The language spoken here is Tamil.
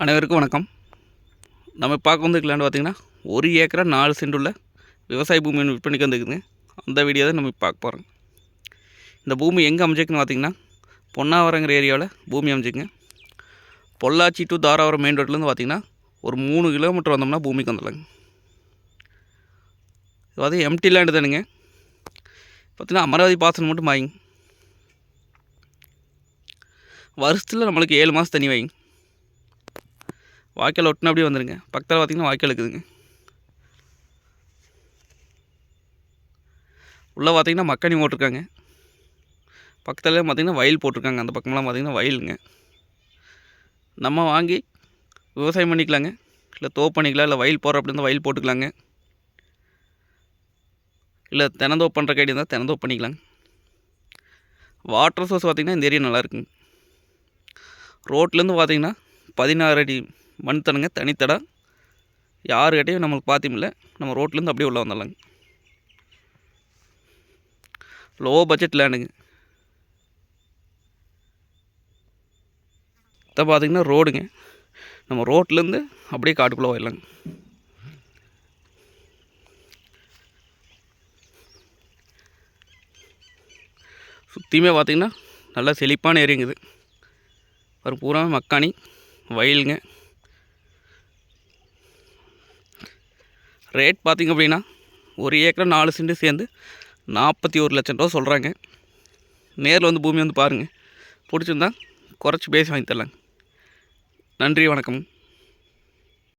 அனைவருக்கும் வணக்கம். நம்ம பார்க்க வந்துருக்கலான்னு பார்த்தீங்கன்னா 1 ஏக்கரா 4 சென்ட் உள்ள விவசாய பூமி ஒன்று விற்பனைக்கு வந்துருக்குதுங்க. அந்த வீடியோ தான் நம்ம பார்க்க போகிறோம். இந்த பூமி எங்கே அமைஞ்சிருக்குன்னு பார்த்தீங்கன்னா பொன்னாவரங்கிற ஏரியாவில் பூமி அமைஞ்சிக்குங்க. பொள்ளாச்சி டு தாராபுரம் மெயின் ரோட்லேருந்து பார்த்தீங்கன்னா ஒரு 3 கிலோமீட்டர் வந்தோம்னா பூமிக்கு வந்துடலாங்க. இது வந்து எம்டி லேண்டு தானுங்க. பார்த்தீங்கன்னா அமராவதி பாசனம் மட்டும் வாங்கிங்க. வருஷத்தில் நம்மளுக்கு 7 மாதம் தண்ணி வாங்கிங்க. வாய்க்கால் ஒட்டினா அப்படியே வந்துடுங்க. பக்கத்தில் பார்த்திங்கன்னா வாய்க்கால் இருக்குதுங்க. உள்ளே பார்த்திங்கன்னா மக்காணி போட்டிருக்காங்க. பக்கத்தில் பார்த்திங்கன்னா வயல் போட்டிருக்காங்க. அந்த பக்கமெல்லாம் பார்த்திங்கன்னா வயலுங்க. நம்ம வாங்கி விவசாயம் பண்ணிக்கலாங்க. இல்லை தோப்பு பண்ணிக்கலாம். இல்லை வயல் போகிற அப்படி இருந்தால் வயல் போட்டுக்கலாங்க. இல்லை தென்னந்தோப்பு பண்ணுற கைடி இருந்தால் தென்னந்தோப்பு பண்ணிக்கலாங்க. வாட்டர் சோர்ஸ் பார்த்திங்கன்னா இந்த ஏரியா நல்லாயிருக்குங்க. ரோட்லேருந்து பார்த்திங்கன்னா 16 அடி மண் தடங்க தனித்தடம். யாருக்கிட்டையும் நம்மளுக்கு பார்த்திமில்ல. நம்ம ரோட்லேருந்து அப்படியே உள்ளே வந்துடலாங்க. Low budget லேண்டுங்க. இதை பார்த்திங்கன்னா ரோடுங்க. நம்ம ரோட்லேருந்து அப்படியே காட்டுக்குள்ளே போயிடலாங்க. சுற்றியுமே பார்த்திங்கன்னா நல்லா செழிப்பான ஏரியாங்குது. ஒரு பூரா மக்காணி வயலுங்க. ரேட் பார்த்திங்க அப்படின்னா 1 ஏக்கரா 4 சென்ட் சேர்ந்து 41 லட்சம் ரூபா சொல்கிறாங்க. நேரில் வந்து பூமி வந்து பாருங்கள். பிடிச்சிருந்தா குறைச்சி பேசி வாங்கி தரலாங்க. நன்றி, வணக்கம்.